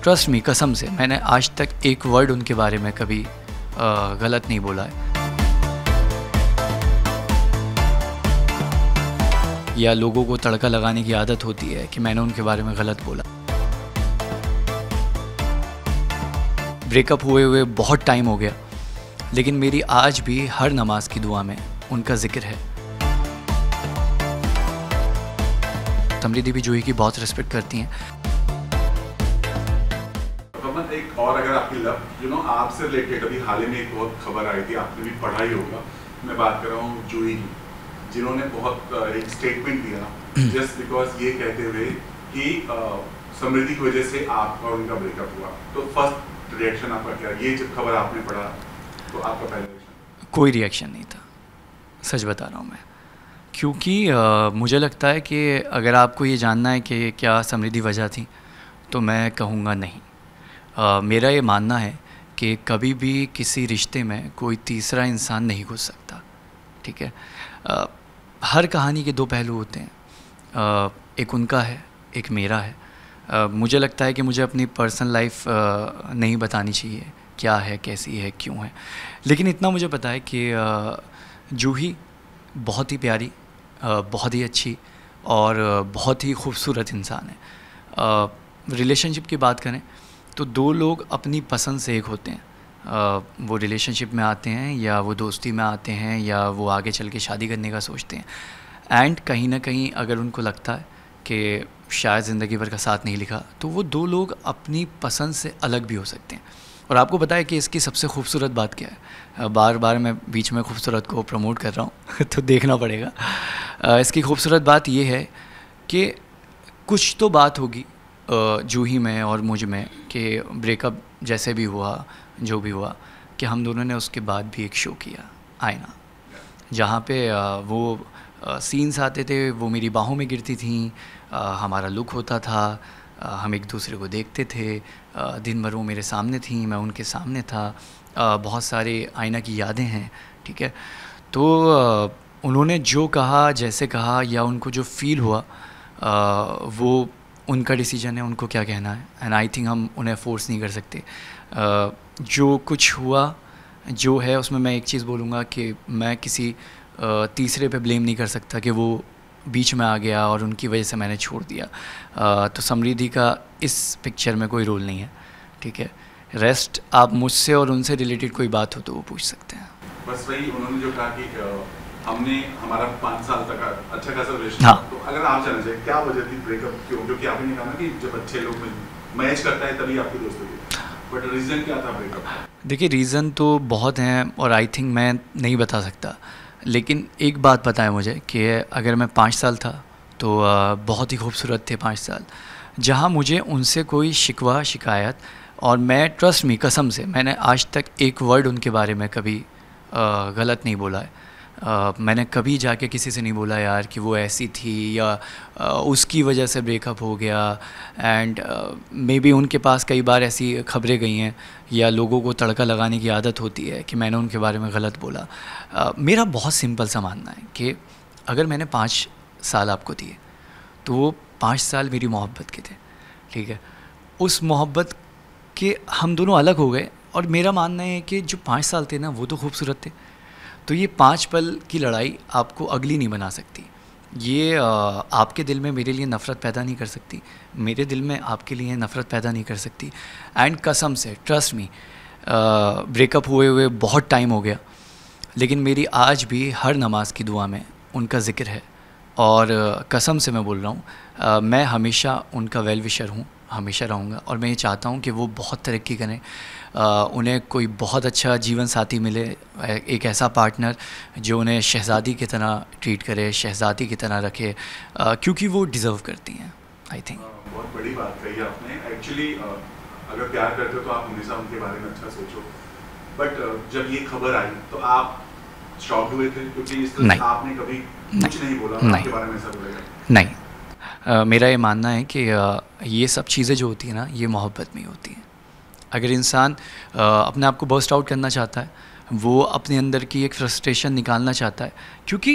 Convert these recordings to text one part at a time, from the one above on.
Trust me, कसम से मैंने आज तक एक वर्ड उनके बारे में कभी गलत नहीं बोला है या लोगों को तड़का लगाने की आदत होती है कि मैंने उनके बारे में गलत बोला। ब्रेकअप हुए बहुत टाइम हो गया, लेकिन मेरी आज भी हर नमाज की दुआ में उनका जिक्र है। समृद्धि भी जूही की बहुत रिस्पेक्ट करती हैं। एक और अगर आपकी लव आपसे रिलेटेड अभी हाल ही में एक बहुत खबर आई थी, आपने भी पढ़ा ही होगा। मैं बात कर रहा हूँ जूही की, जिन्होंने बहुत एक स्टेटमेंट दिया जस्ट बिकॉज ये कहते हुए कि समृद्धि की वजह से आपका और उनका ब्रेकअप हुआ। तो फर्स्ट रिएक्शन आपका क्या? ये जब खबर आपने पढ़ा तो आपका पहला रिएक्शन? कोई रिएक्शन नहीं था, सच बता रहा हूँ मैं, क्योंकि मुझे लगता है कि अगर आपको ये जानना है कि क्या समृद्धि वजह थी तो मैं कहूँगा नहीं। मेरा ये मानना है कि कभी भी किसी रिश्ते में कोई तीसरा इंसान नहीं घुस सकता, ठीक है। हर कहानी के दो पहलू होते हैं, एक उनका है, एक मेरा है। मुझे लगता है कि मुझे अपनी पर्सनल लाइफ नहीं बतानी चाहिए, क्या है, कैसी है, क्यों है, लेकिन इतना मुझे पता है कि जूही बहुत ही प्यारी, बहुत ही अच्छी और बहुत ही खूबसूरत इंसान है। रिलेशनशिप की बात करें तो दो लोग अपनी पसंद से एक होते हैं। वो रिलेशनशिप में आते हैं या वो दोस्ती में आते हैं या वो आगे चल के शादी करने का सोचते हैं। एंड कहीं ना कहीं अगर उनको लगता है कि शायद ज़िंदगी भर का साथ नहीं लिखा, तो वो दो लोग अपनी पसंद से अलग भी हो सकते हैं। और आपको पता है कि इसकी सबसे खूबसूरत बात क्या है? बार बार मैं बीच में खूबसूरत को प्रमोट कर रहा हूँ तो देखना पड़ेगा। इसकी खूबसूरत बात ये है कि कुछ तो बात होगी जूही में और मुझ में कि ब्रेकअप जैसे भी हुआ, जो भी हुआ, कि हम दोनों ने उसके बाद भी एक शो किया आईना, जहाँ पे वो सीन्स आते थे, वो मेरी बाहों में गिरती थीं, हमारा लुक होता था, हम एक दूसरे को देखते थे, दिन भर वो मेरे सामने थीं, मैं उनके सामने था, बहुत सारे आईना की यादें हैं, ठीक है। तो उन्होंने जो कहा, जैसे कहा या उनको जो फील हुआ, वो उनका डिसीजन है, उनको क्या कहना है। एंड आई थिंक हम उन्हें फोर्स नहीं कर सकते। जो कुछ हुआ जो है उसमें मैं एक चीज़ बोलूँगा कि मैं किसी तीसरे पे ब्लेम नहीं कर सकता कि वो बीच में आ गया और उनकी वजह से मैंने छोड़ दिया। तो समृद्धि का इस पिक्चर में कोई रोल नहीं है, ठीक है। रेस्ट आप मुझसे और उनसे रिलेटेड कोई बात हो तो वो पूछ सकते हैं। बस वही उन्होंने जो कहा कि हमने हमारा 5 साल तक अच्छा खासा रिलेशन। हाँ। तो अगर आप जानना चाहिए क्या वजह थी ब्रेकअप, क्यों? क्योंकि आपने कहा ना कि जब अच्छे लोग मैच करता है तभी आपकी दोस्ती हुई, बट रीज़न क्या था ब्रेकअप? देखिए रीज़न तो बहुत हैं और आई थिंक मैं नहीं बता सकता, लेकिन एक बात पता है मुझे कि अगर मैं 5 साल था तो बहुत ही खूबसूरत थे 5 साल, जहाँ मुझे उनसे कोई शिकवा शिकायत, और मैं ट्रस्ट मी, कसम से मैंने आज तक एक वर्ड उनके बारे में कभी गलत नहीं बोला है। मैंने कभी जाके किसी से नहीं बोला यार कि वो ऐसी थी या उसकी वजह से ब्रेकअप हो गया। एंड मे बी उनके पास कई बार ऐसी खबरें गई हैं या लोगों को तड़का लगाने की आदत होती है कि मैंने उनके बारे में गलत बोला। मेरा बहुत सिंपल सा मानना है कि अगर मैंने 5 साल आपको दिए तो वो 5 साल मेरी मोहब्बत के थे, ठीक है। उस मोहब्बत के हम दोनों अलग हो गए और मेरा मानना है कि जो 5 साल थे ना वो तो खूबसूरत थे। तो ये 5 पल की लड़ाई आपको अगली नहीं बना सकती। ये आपके दिल में मेरे लिए नफ़रत पैदा नहीं कर सकती, मेरे दिल में आपके लिए नफ़रत पैदा नहीं कर सकती। एंड कसम से ट्रस्ट मी, ब्रेकअप हुए बहुत टाइम हो गया, लेकिन मेरी आज भी हर नमाज की दुआ में उनका ज़िक्र है। और कसम से मैं बोल रहा हूँ, मैं हमेशा उनका वेल विशर हूँ, हमेशा रहूँगा। और मैं ये चाहता हूँ कि वो बहुत तरक्की करें, उन्हें कोई बहुत अच्छा जीवन साथी मिले, एक ऐसा पार्टनर जो उन्हें शहज़ादी की तरह ट्रीट करे, शहज़ादी की तरह रखे, क्योंकि वो डिज़र्व करती हैं। आई थिंक बहुत बड़ी बात कही आपने। एक्चुअली अगर प्यार करते हो तो आप हमेशा उनके बारे में अच्छा सोचो, बट जब ये खबर आई तो आप शॉक्ड हुए थे? क्योंकि इस तरह आपने कभी कुछ नहीं बोला उनके बारे में, ऐसा बोलेगा नहीं। मेरा ये मानना है कि ये सब चीज़ें जो होती हैं ना, ये मोहब्बत में ही होती हैं। अगर इंसान अपने आप को बर्स्ट आउट करना चाहता है, वो अपने अंदर की एक फ्रस्ट्रेशन निकालना चाहता है, क्योंकि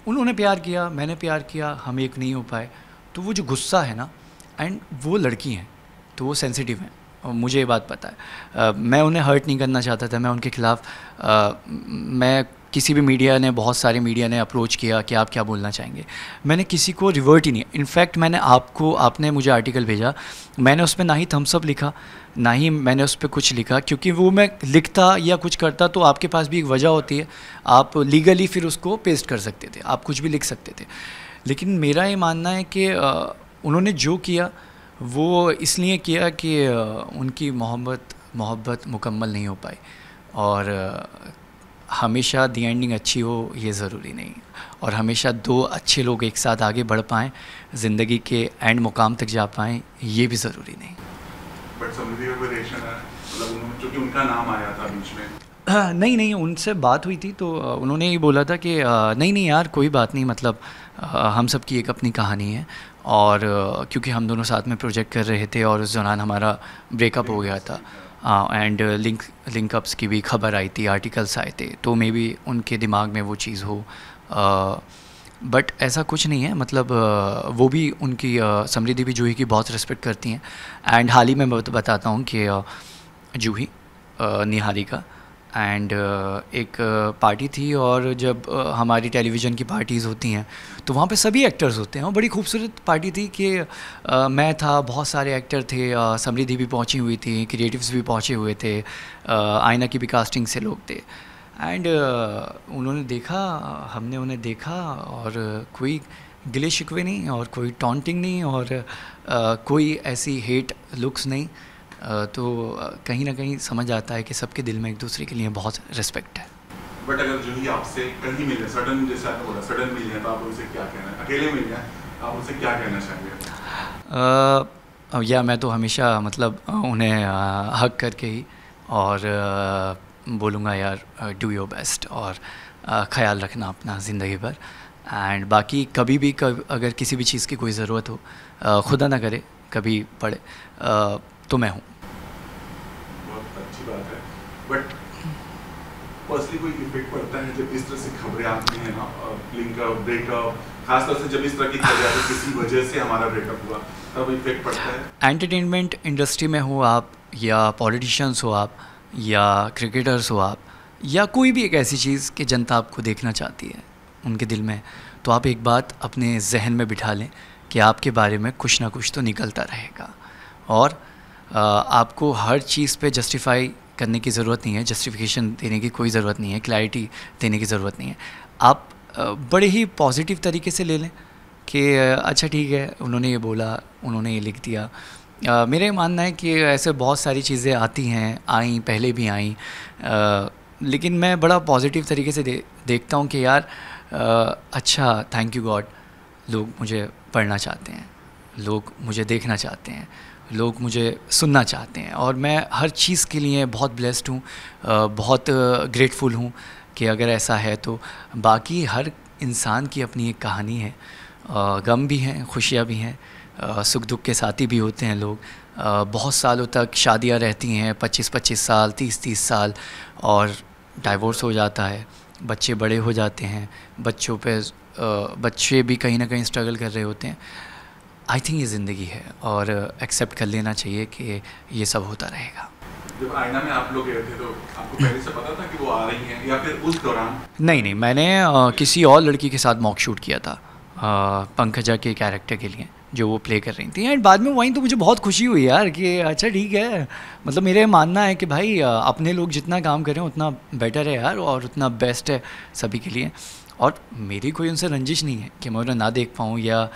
उन्होंने प्यार किया, मैंने प्यार किया, हम एक नहीं हो पाए, तो वो जो गुस्सा है ना, एंड वो लड़की हैं तो वो सेंसिटिव हैं और मुझे ये बात पता है। मैं उन्हें हर्ट नहीं करना चाहता था, मैं उनके ख़िलाफ़ मैं किसी भी मीडिया ने, बहुत सारे मीडिया ने अप्रोच किया कि आप क्या बोलना चाहेंगे, मैंने किसी को रिवर्ट ही नहीं। इनफैक्ट मैंने आपने मुझे आर्टिकल भेजा, मैंने उस पर ना ही थम्स अप लिखा, ना ही मैंने उस पर कुछ लिखा, क्योंकि वो मैं लिखता या कुछ करता तो आपके पास भी एक वजह होती है, आप लीगली फिर उसको पेस्ट कर सकते थे, आप कुछ भी लिख सकते थे। लेकिन मेरा ये मानना है कि उन्होंने जो किया वो इसलिए किया कि उनकी मोहब्बत मुकम्मल नहीं हो पाई, और हमेशा दी एंडिंग अच्छी हो ये ज़रूरी नहीं, और हमेशा दो अच्छे लोग एक साथ आगे बढ़ पाएँ, ज़िंदगी के एंड मुकाम तक जा पाएँ, ये भी ज़रूरी नहीं। बट समृद्धि का कोई रिएक्शन है, मतलब क्योंकि उनका नाम आया था बीच में? नहीं, उनसे बात हुई थी तो उन्होंने ये बोला था कि नहीं यार कोई बात नहीं, मतलब हम सब की एक अपनी कहानी है, और क्योंकि हम दोनों साथ में प्रोजेक्ट कर रहे थे और उस दौरान हमारा ब्रेकअप हो गया था, एंड लिंकअप्स की भी खबर आई थी, आर्टिकल्स आए थे, तो मे बी उनके दिमाग में वो चीज़ हो, बट ऐसा कुछ नहीं है। मतलब वो भी उनकी समृद्धि भी जूही की बहुत रिस्पेक्ट करती हैं, एंड हाल ही में मैं बताता हूँ कि जूही निहारिका एंड एक पार्टी थी, और जब हमारी टेलीविज़न की पार्टीज़ होती हैं तो वहाँ पे सभी एक्टर्स होते हैं, और बड़ी खूबसूरत पार्टी थी कि मैं था, बहुत सारे एक्टर थे, समृद्धि भी पहुँची हुई थी, क्रिएटिव्स भी पहुँचे हुए थे, आईना की भी कास्टिंग से लोग थे, एंड उन्होंने देखा, हमने उन्हें देखा, और कोई गिले शिकवे नहीं, और कोई टॉन्टिंग नहीं, और कोई ऐसी हेट लुक्स नहीं, तो कहीं ना कहीं समझ आता है कि सबके दिल में एक दूसरे के लिए बहुत रिस्पेक्ट है। बट अगर जूही आपसे कहीं मिले, सडन, जैसे आपने बोला सडन मिल जाए, तो आप उनसे क्या कहना है? अकेले मिल जाए आप उनसे क्या कहना चाहेंगे? या मैं तो हमेशा मतलब उन्हें हक करके ही और बोलूँगा यार डू योर बेस्ट, और ख़याल रखना अपना ज़िंदगी भर, एंड बाकी कभी भी अगर किसी भी चीज़ की कोई ज़रूरत हो, खुदा ना करे कभी पड़े, तो मैं हूँ। बहुत अच्छी बात है। बट पर्सनली कोई इफेक्ट पड़ता है जब इस तरह से खबरें आती हैं ना, लिंकअप, ब्रेकअप, खासतौर से जब इस तरह की खबरें आती है किसी वजह से हमारा ब्रेकअप हुआ, तब इफेक्ट पड़ता है? एंटरटेनमेंट इंडस्ट्री में हो आप, या पॉलिटिशियंस हो आप, या क्रिकेटर्स हो आप, या कोई भी एक ऐसी चीज़ कि जनता आपको देखना चाहती है उनके दिल में, तो आप एक बात अपने जहन में बिठा लें कि आपके बारे में कुछ ना कुछ तो निकलता रहेगा, और आपको हर चीज़ पे जस्टिफाई करने की ज़रूरत नहीं है, जस्टिफिकेशन देने की कोई ज़रूरत नहीं है, क्लैरिटी देने की ज़रूरत नहीं है। आप बड़े ही पॉजिटिव तरीके से ले लें कि अच्छा ठीक है, उन्होंने ये बोला, उन्होंने ये लिख दिया। मेरा मानना है कि ऐसे बहुत सारी चीज़ें आती हैं, आई पहले भी आई, लेकिन मैं बड़ा पॉजिटिव तरीके से देखता हूँ कि यार अच्छा, थैंक यू गॉड, लोग मुझे पढ़ना चाहते हैं, लोग मुझे देखना चाहते हैं, लोग मुझे सुनना चाहते हैं, और मैं हर चीज़ के लिए बहुत ब्लेस्ड हूँ, बहुत ग्रेटफुल हूँ कि अगर ऐसा है तो। बाकी हर इंसान की अपनी एक कहानी है, गम भी हैं, खुशियाँ भी हैं, सुख दुख के साथी भी होते हैं लोग। बहुत सालों तक शादियाँ रहती हैं, 25-25 साल, 30-30 साल, और डाइवोर्स हो जाता है, बच्चे बड़े हो जाते हैं, बच्चे भी कहीं ना कहीं स्ट्रगल कर रहे होते हैं। आई थिंक ये ज़िंदगी है, और एक्सेप्ट कर लेना चाहिए कि ये सब होता रहेगा। जब आईना में आप लोग गए थे तो आपको पहले से पता था कि वो आ रही हैं, या फिर उस दौरान? नहीं, मैंने किसी और लड़की के साथ मॉक शूट किया था, पंकजा के कैरेक्टर के लिए जो वो प्ले कर रही थी, एंड बाद में वहीं तो मुझे बहुत खुशी हुई यार कि अच्छा ठीक है, मतलब मेरे मानना है कि भाई अपने लोग जितना काम करें उतना बेटर है यार, और उतना बेस्ट है सभी के लिए, और मेरी कोई उनसे रंजिश नहीं है कि मैं उन्हें ना देख पाऊँ या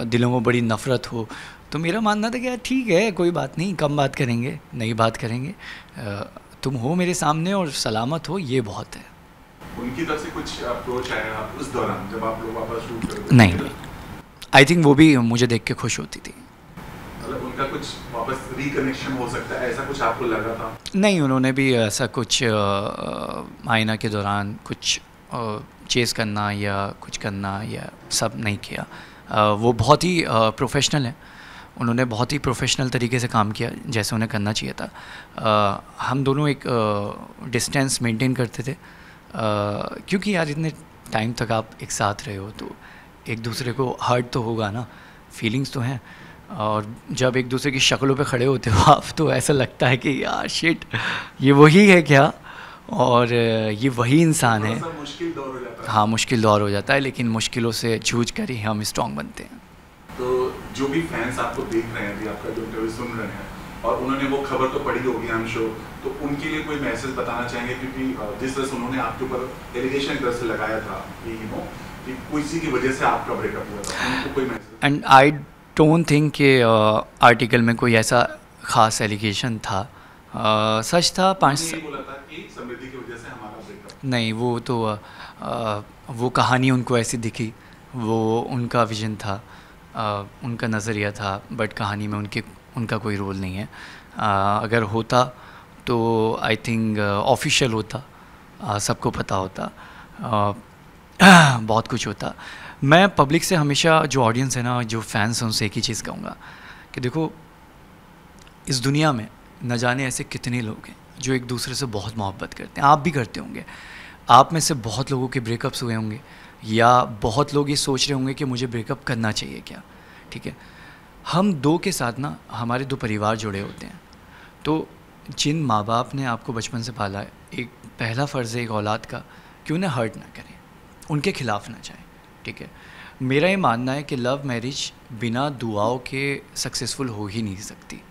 दिलों में बड़ी नफ़रत हो। तो मेरा मानना था कि यार ठीक है, कोई बात नहीं, कम बात करेंगे, नई बात करेंगे, तुम हो मेरे सामने और सलामत हो, ये बहुत है। उनकी तरफ से कुछ अप्रोच आया उस दौरान जब आप लोग वापस शूट कर रहे थे? नहीं, आई थिंक वो भी मुझे देख के खुश होती थी। मतलब उनका कुछ वापस रिकनेक्शन हो सकता है, ऐसा कुछ आपको लगा था? नहीं, उन्होंने भी ऐसा कुछ आईना के दौरान कुछ चेस करना या कुछ करना या सब नहीं किया। वो बहुत ही प्रोफेशनल है, उन्होंने बहुत ही प्रोफेशनल तरीके से काम किया जैसे उन्हें करना चाहिए था। हम दोनों एक डिस्टेंस मेंटेन करते थे, क्योंकि यार इतने टाइम तक आप एक साथ रहे हो तो एक दूसरे को हर्ट तो होगा ना, फीलिंग्स तो हैं, और जब एक दूसरे की शक्लों पे खड़े होते हो आप, तो ऐसा लगता है कि यार शिट, ये वही है क्या, और ये वही इंसान है। मुश्किल दौर हो जाता है। हाँ, मुश्किल दौर हो जाता है, लेकिन मुश्किलों से जूझ कर ही हम स्ट्रॉन्ग बनते हैं। तो जो भी फैंस आपको देख रहे हैं अभी, आपका जो इंटरव्यू सुन रहे हैं, और उन्होंने वो खबर तो पढ़ी होगी आई एम श्योर, तो उनके लिए कोई मैसेज बताना चाहेंगे? क्योंकि जिस तरह से उन्होंने आपके ऊपर एलिगेशन तरह से लगाया था कि किसी की वजह से आपका ब्रेकअप हुआ था, उनको कोई message? And I don't think कि आर्टिकल में कोई ऐसा ख़ास एलिगेशन था। सच था। 5 बोला था कि समृद्धि की वजह से हमारा ब्रेकअप। नहीं, वो तो वो कहानी उनको ऐसी दिखी, वो उनका विजन था, उनका नज़रिया था, बट कहानी में उनका कोई रोल नहीं है। अगर होता तो आई थिंक ऑफिशियल होता, सबको पता होता, बहुत कुछ होता। मैं पब्लिक से हमेशा, जो ऑडियंस है ना, जो फैंस हैं, उनसे एक ही चीज़ कहूँगा कि देखो, इस दुनिया में न जाने ऐसे कितने लोग हैं जो एक दूसरे से बहुत मोहब्बत करते हैं। आप भी करते होंगे। आप में से बहुत लोगों के ब्रेकअप्स हुए होंगे, या बहुत लोग ये सोच रहे होंगे कि मुझे ब्रेकअप करना चाहिए क्या। ठीक है, हम दो के साथ ना हमारे 2 परिवार जुड़े होते हैं। तो जिन माँ बाप ने आपको बचपन से पाला है, एक पहला फ़र्ज़ है एक औलाद का कि उन्हें हर्ट ना करें, उनके ख़िलाफ़ ना जाए। ठीक है, मेरा ये मानना है कि लव मैरिज बिना दुआओं के सक्सेसफुल हो ही नहीं सकती।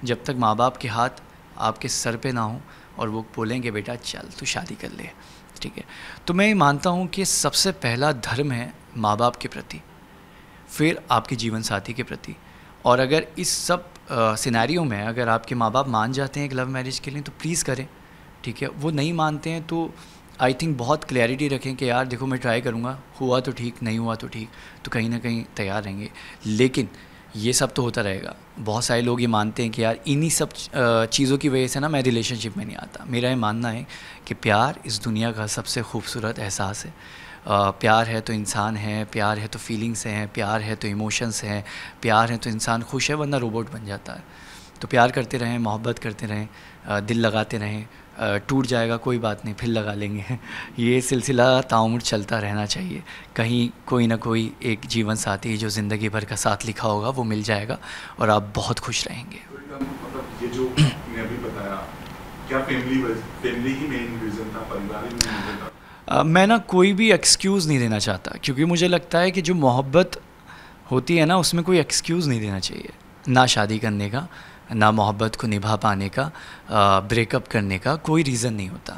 जब तक माँ बाप के हाथ आपके सर पे ना हो और वो बोलेंगे बेटा चल तू शादी कर ले। ठीक है, तो मैं ये मानता हूँ कि सबसे पहला धर्म है माँ बाप के प्रति, फिर आपके जीवन साथी के प्रति। और अगर इस सब सिनेरियो में अगर आपके माँ बाप मान जाते हैं एक लव मैरिज के लिए, तो प्लीज़ करें। ठीक है, वो नहीं मानते हैं तो आई थिंक बहुत क्लैरिटी रखें कि यार देखो, मैं ट्राई करूँगा, हुआ तो ठीक, नहीं हुआ तो ठीक, तो कहीं ना कहीं तैयार रहेंगे। लेकिन ये सब तो होता रहेगा। बहुत सारे लोग ये मानते हैं कि यार इन्हीं सब चीज़ों की वजह से ना मैं रिलेशनशिप में नहीं आता। मेरा ये मानना है कि प्यार इस दुनिया का सबसे खूबसूरत एहसास है। प्यार है तो इंसान है, प्यार है तो फीलिंग्स हैं, प्यार है तो इमोशंस हैं, प्यार है तो इंसान खुश है, वरना रोबोट बन जाता है। तो प्यार करते रहें, मोहब्बत करते रहें, दिल लगाते रहें। टूट जाएगा कोई बात नहीं, फिर लगा लेंगे। ये सिलसिला ताउम्र चलता रहना चाहिए। कहीं कोई ना कोई एक जीवन साथी जो ज़िंदगी भर का साथ लिखा होगा वो मिल जाएगा और आप बहुत खुश रहेंगे। मतलब ये जो आपने अभी बताया, क्या फैमिली ही मेन रीज़न था, परिवार ही मेन रीज़न था? मैं ना कोई भी एक्सक्यूज़ नहीं देना चाहता, क्योंकि मुझे लगता है कि जो मोहब्बत होती है ना, उसमें कोई एक्सक्यूज़ नहीं देना चाहिए। ना शादी करने का, ना मोहब्बत को निभा पाने का, ब्रेकअप करने का कोई रीज़न नहीं होता।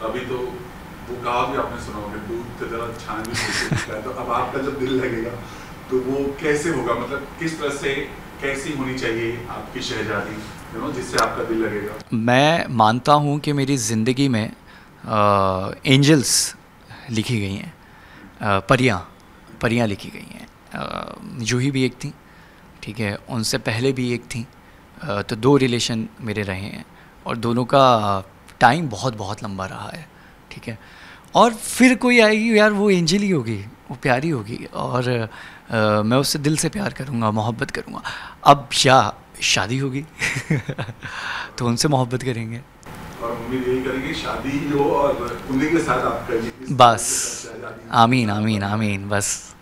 अभी तो वो कहा भी आपने सुना होगा, दूध से ज़रा छान भी है। तो अब आपका जब दिल लगेगा तो वो कैसे होगा? मतलब किस तरह से, कैसी होनी चाहिए आपकी शहजादी, जिससे आपका दिल लगेगा? मैं मानता हूँ कि मेरी ज़िंदगी में एंजल्स लिखी गई हैं, परियाँ लिखी गई हैं। जूही भी एक थी, ठीक है, उनसे पहले भी एक थी। तो 2 रिलेशन मेरे रहे हैं और दोनों का टाइम बहुत बहुत लंबा रहा है। ठीक है, और फिर कोई आएगी यार, वो एंजल ही होगी, वो प्यारी होगी, और मैं उससे दिल से प्यार करूँगा, मोहब्बत करूँगा। अब या शादी होगी तो उनसे मोहब्बत करेंगे और उम्मीद यही करेंगे शादी हो और उन्हीं के साथ आपका। बस आमीन आमीन आमीन, बस।